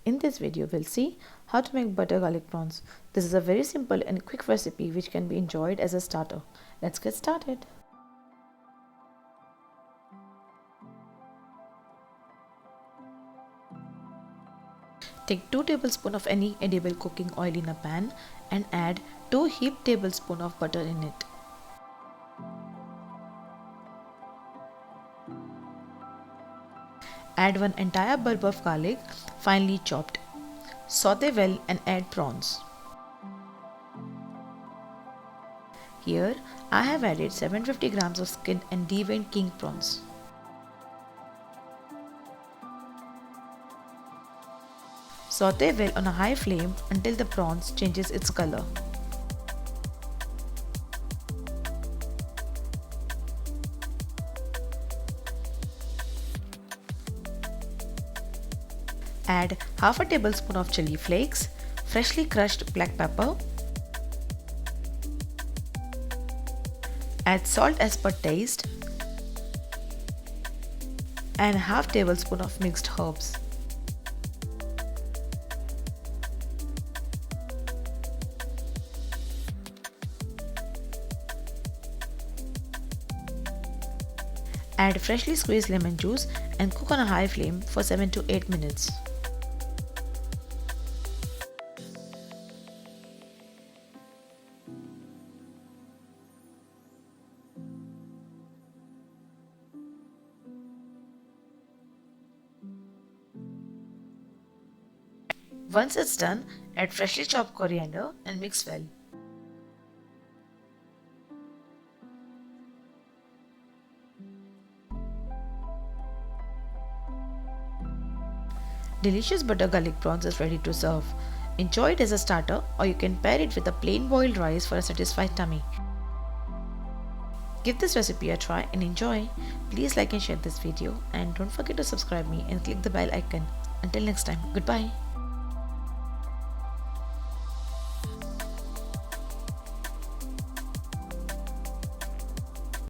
In this video, we'll see how to make butter garlic prawns. This is a very simple and quick recipe which can be enjoyed as a starter. Let's get started. Take 2 tablespoons of any edible cooking oil in a pan and add 2 heaped tablespoons of butter in it. Add 1 entire bulb of garlic, finely chopped. Saute well and add prawns. Here I have added 750 grams of skinned and deveined king prawns. Saute well on a high flame until the prawns changes its color. Add half a tablespoon of chilli flakes, freshly crushed black pepper. Add salt as per taste and half tablespoon of mixed herbs. Add freshly squeezed lemon juice and cook on a high flame for 7 to 8 minutes. Once it's done, add freshly chopped coriander and mix well. Delicious butter garlic prawns is ready to serve. Enjoy it as a starter, or you can pair it with a plain boiled rice for a satisfied tummy. Give this recipe a try and enjoy. Please like and share this video, and don't forget to subscribe me and click the bell icon. Until next time, goodbye.